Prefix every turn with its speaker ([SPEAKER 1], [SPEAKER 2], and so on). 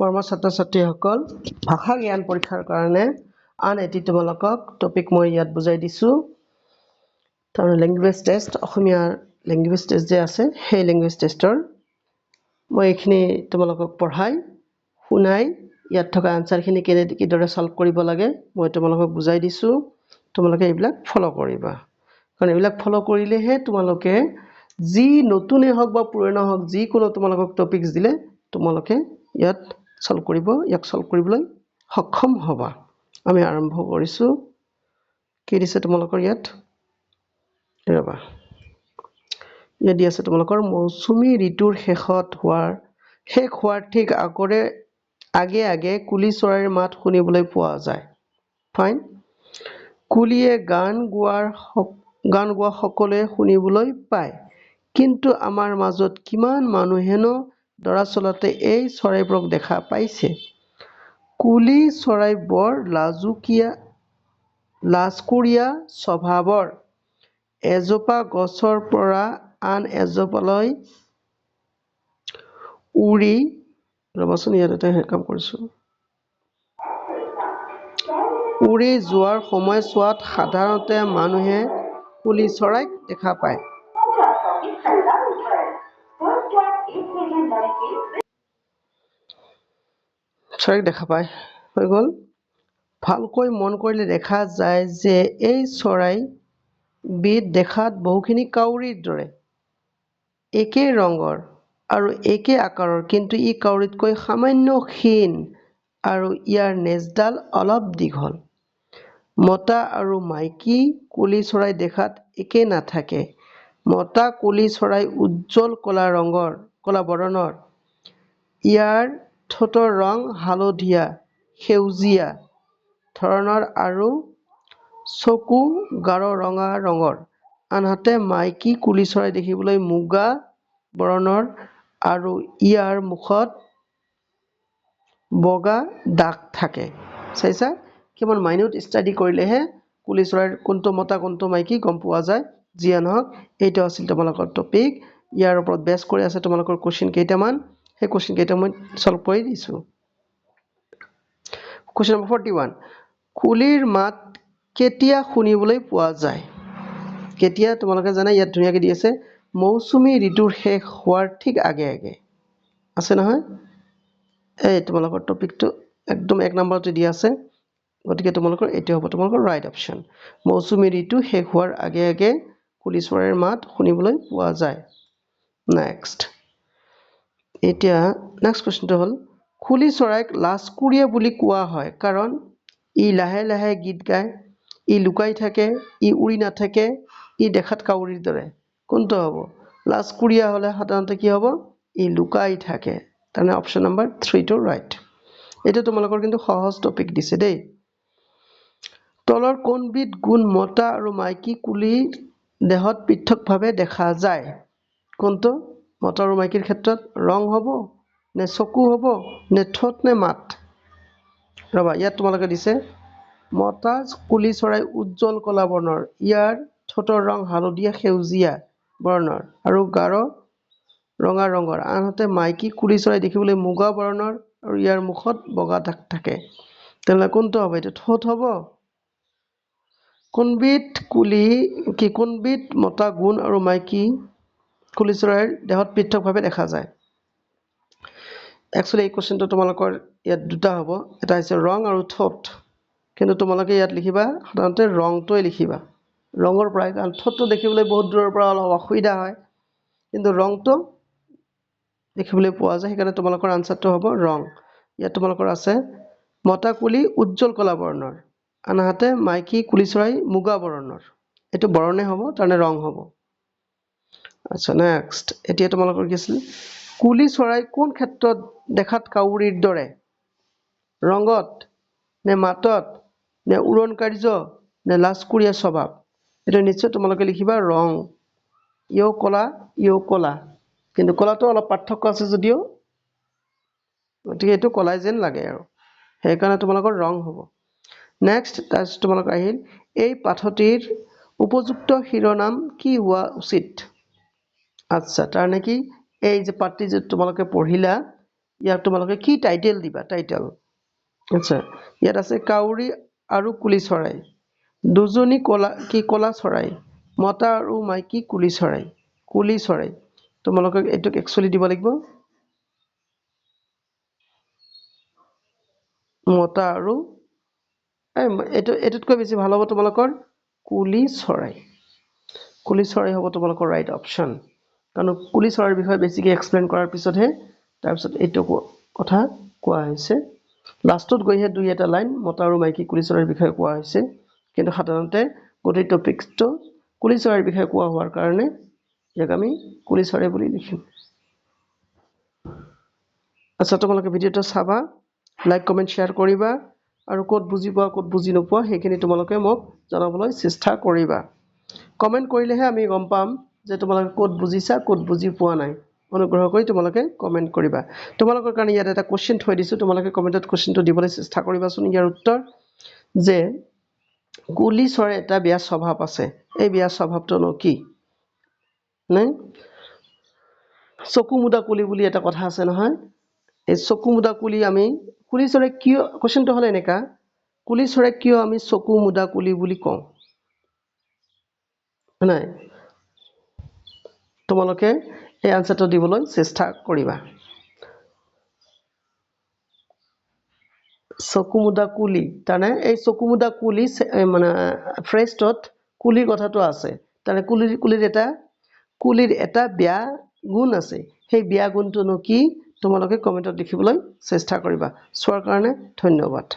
[SPEAKER 1] মৰমৰ ছাত্ৰ-ছাত্ৰীসকল ভাষা জ্ঞান পৰীক্ষাৰ কাৰণে আন এটি তোমালোকক টপিক মই ইয়াত বুজাই দিছো তাৰ ল্যাঙ্গুৱেজ টেষ্ট অসমীয়া ল্যাঙ্গুৱেজ টেষ্ট যে আছে সেই ল্যাঙ্গুৱেজ টেষ্টৰ মই এইখিনি তোমালোকক পঢ়াই শুনাই ইয়াত থকা আনসাৰখিনি কিদৰে সলভ কৰিব লাগে মই তোমালোকক বুজাই দিছো তোমালোকে এইবিলাক ফলো কৰিবা কাৰণ এইবিলাক ফলো কৰিলেহে তোমালোকে যি নতুনে হওক বা পুৰণা হওক যি কোনো তোমালোকক টপিকস দিলে তোমালোকে ইয়াত সলভ কৰিব ইয়াক সলভ কৰিবলৈ সক্ষম হবা আমি আৰম্ভ কৰিছো কি দিছে তোমালোকৰ ইয়াত ৰবা ইয়াত দি আছে তোমালোকৰ মৌচুমী ঋতুৰ শেষ হোৱাৰ ঠিক আগে আগে কুলি চৰাইৰ মাত শুনিবলৈ পোৱা যায় ফাইন কুলিয়ে গান গোৱা সকলোৱে শুনিবলৈ পায় কিন্তু আমাৰ মাজত কিমান মানুহেনো দৰাচলতে এই চৰাইবোৰক দেখা পাইছে কুলি চৰাই বৰ লাজকুৰীয়া স্বভাৱৰ এজোপা গছৰ পৰা আন এজোপালৈ উৰি ৰবাচোন ইয়াতে কাম কৰিছো উৰি যোৱাৰ সময়ছোৱাত সাধাৰণতে মানুহে কুলি চৰাইক দেখা পায় চৰাইক দেখা পায় হৈ গ'ল ভালকৈ মন কৰিলে দেখা যায় যে এই চৰাইবিধ দেখাত বহুখিনি কাউৰীৰ দৰে একে ৰঙৰ আৰু একে আকাৰৰ কিন্তু ই কাউৰীতকৈ সামান্য ক্ষীণ আৰু ইয়াৰ নেজডাল অলপ দীঘল মতা আৰু মাইকী কুলি চৰাই দেখাত একে নাথাকে মতা কুলি চৰাই উজ্জ্বল কলা বৰণৰ ইয়াৰ ঠোঁটৰ ৰং হালধীয়া সেউজীয়া ধৰণৰ আৰু চকু গাঢ় ৰঙা ৰঙৰ আনহাতে মাইকী কুলি চৰাই দেখিবলৈ মুগা বৰণৰ আৰু ইয়াৰ মুখত বগা দাগ থাকে চাইছা কিমান মাইনিউট ষ্টাডি কৰিলেহে কুলি চৰাইৰ কোনটো মতা কোনটো মাইকী গম পোৱা যায় জিয়া নহক এইটো আছিল তোমালোকৰ টপিক ইয়াৰ ওপৰত বেছ কৰি আছে তোমালোকৰ কোৱেশ্চন কেইটামান সেই কোৱেশ্চন কেইটা মই সলভ কৰি দিছো কোৱেশ্চন নম্বৰ 41 কুলিৰ মাত কেতিয়া শুনিবলৈ পোৱা যায় কেতিয়া তোমালোকে জানা ইয়াত ধুনিয়াকে দি আছে মৌচুমী ঋতুৰ শেষ হোৱাৰ ঠিক আগে আগে আছে নহয় এই তোমালোকৰ টপিকটো একদম এক নম্বৰতে দি আছে গতিকে তোমালোকৰ এটো হ'ব তোমালোকৰ ৰাইট অপচন মৌচুমী ঋতু শেষ হোৱাৰ আগে আগে কুলি চৰাইৰ মাত শুনিবলৈ পোৱা যায় নেক্সট এতিয়া নেক্সট কোৱেশ্চনটো হ'ল কুলি চৰাইক লাজকুৰীয়া বুলি কোৱা হয় কাৰণ ই লাহে লাহে গীত গায় ই লুকাই থাকে ই উৰি নাথাকে ই দেখাত কাউৰীৰ দৰে কোনটো হ'ব লাজকুৰীয়া হলে সাধাৰণতে কি হ'ব ই লুকাই থাকে তাৰমানে অপচন নম্বৰ 3 টো ৰাইট এটা তোমালোকৰ কিন্তু সহজ টপিক দিছে দেই তলৰ কোনবিধ গুণ মতা আৰু মাইকী কুলিৰ দেহত পৃথকভাৱে দেখা যায় কোনটো মতা আৰু মাইকীৰ ক্ষেত্ৰত ৰং হ'ব নে চকু হ'ব নে ঠোঁট নে মাত ৰবা ইয়াত তোমালোকে দিছে মতা কুলি চৰাই উজ্জ্বল কলা বৰ্ণৰ ইয়াৰ ঠোঁটৰ ৰং হালধীয়া সেউজীয়া বৰ্ণৰ আৰু গাঢ় ৰঙা ৰঙৰ আনহাতে মাইকী কুলি চৰাই দেখিবলৈ মুগা বৰ্ণৰ আৰু ইয়াৰ মুখত বগা দাগ থাকে তেনে কোনটো হ'ব এটা ঠোঁট হ'ব কোনবিধ মতা গুণ আৰু মাইকী কুলি চৰাইৰ দেহত পৃথকভাৱে দেখা যায় একচুয়ালি এই কোৱেশ্চনটো তোমালোকৰ ইয়াত দুটা হ'ব এটা হৈছে ৰং আৰু ঠোঁট কিন্তু তোমালোকে ইয়াত লিখিবা সাধাৰণতে ৰংটোই লিখিবা ৰঙৰ পৰা কাৰণ ঠোঁটটো দেখিবলৈ বহুত দূৰৰ পৰা অলপ অসুবিধা হয় কিন্তু ৰংটো দেখিবলৈ পোৱা যায় সেইকাৰণে তোমালোকৰ আনসাৰটো হ'ব ৰং ইয়াত তোমালোকৰ আছে মতা কুলি উজ্জ্বল কলা বৰ্ণৰ আনহাতে মাইকী কুলি চৰাই মুগা বৰ্ণৰ এটো বৰণে হ'ব তাৰনে ৰং হ'ব আচ্ছা নেক্সট এতিয়া তোমালোকৰ কি আছিল কুলি চৰাই কোন ক্ষেত্ৰত দেখাত কাউৰীৰ দৰে ৰঙত নে মাতত নে উৰণ কাৰ্য নে লাজকুৰীয়া স্বভাৱ এটা নিশ্চয় তোমালোকে লিখিবা ৰং ইও কলা কিন্তু কলাটো অলপ পাৰ্থক্য আছে যদিও গতিকে এটো কলাই যেন লাগে আৰু সেইকাৰণে তোমালোকৰ ৰং হ'ব নেক্সট তাৰপিছত তোমালোকৰ আহিল এই পাঠটিৰ উপযুক্ত শিৰোনাম কি হোৱা উচিত আচ্ছা তাৰ নেকি এই যে পাঠটি যে তোমালোকে পঢ়িলা ইয়াক তোমালোকে কি টাইটেল দিবা টাইটেল আচ্ছা ইয়াত আছে কাউৰী আৰু কুলি চৰাই দুজনী কলা চৰাই মতা আৰু মাইকী কুলি চৰাই তোমালোকে এটোক একচুয়ালি দিব লাগিব মতা আৰু এটোতকৈ বেছি ভাল হ'ব তোমালোকৰ কুলি চৰাই হ'ব তোমালোকৰ ৰাইট অপচন কাৰণ কুলি চৰাইৰ বিষয়ে বেছিকৈ এক্সপ্লেইন কৰাৰ পিছতহে তাৰপিছত এইটো কথা কোৱা হৈছে লাষ্টত গৈহে দুই এটা লাইন মতা আৰু মাইকী কুলি চৰাইৰ বিষয়ে কোৱা হৈছে কিন্তু সাধাৰণতে গোটেই টপিকটো কুলি চৰাইৰ বিষয়ে কোৱা হোৱাৰ কাৰণে ইয়াক আমি কুলি চৰাই বুলি লিখিম আচ্ছা তোমালোকে ভিডিঅ'টো চাবা লাইক কমেন্ট শেয়াৰ কৰিবা আৰু ক'ত বুজি পোৱা ক'ত বুজি নোপোৱা সেইখিনি তোমালোকে মোক জনাবলৈ চেষ্টা কৰিবা কমেন্ট কৰিলেহে আমি গম পাম যে তোমালোকে ক'ত বুজিছা ক'ত বুজি পোৱা নাই অনুগ্ৰহ কৰি তোমালোকে কমেন্ট কৰিবা তোমালোকৰ কাৰণে ইয়াত এটা কোৱেশ্চন থৈ দিছো তোমালোকে কমেন্টত কোৱেশ্চনটো দিবলৈ চেষ্টা কৰিবাচোন ইয়াৰ উত্তৰ যে কুলি চৰাইৰ এটা বেয়া স্বভাৱ আছে এই বেয়া স্বভাৱটো কি নাই চকু মুদা কুলি বুলি এটা কথা আছে নহয় এই চকু মুদা কুলি আমি কুলি চৰাই কিয় কোৱেশ্চনটো হলে এনেকা কুলি চৰাই কিয় আমি চকু মুদা কুলি বুলি কওঁ নাই তোমালোকে এই আনসাৰটো দিবলৈ চেষ্টা কৰিবা চকুমুদা কুলি তানে এই চকুমুদা কুলি মানে ফ্ৰেজটোত কুলিৰ কথাটো আছে তানে কুলিৰ এটা বেয়া গুণ আছে সেই বেয়া গুণটো কি তোমালোকে কমেন্টত লিখিবলৈ চেষ্টা কৰিবা চোৱাৰ কাৰণে ধন্যবাদ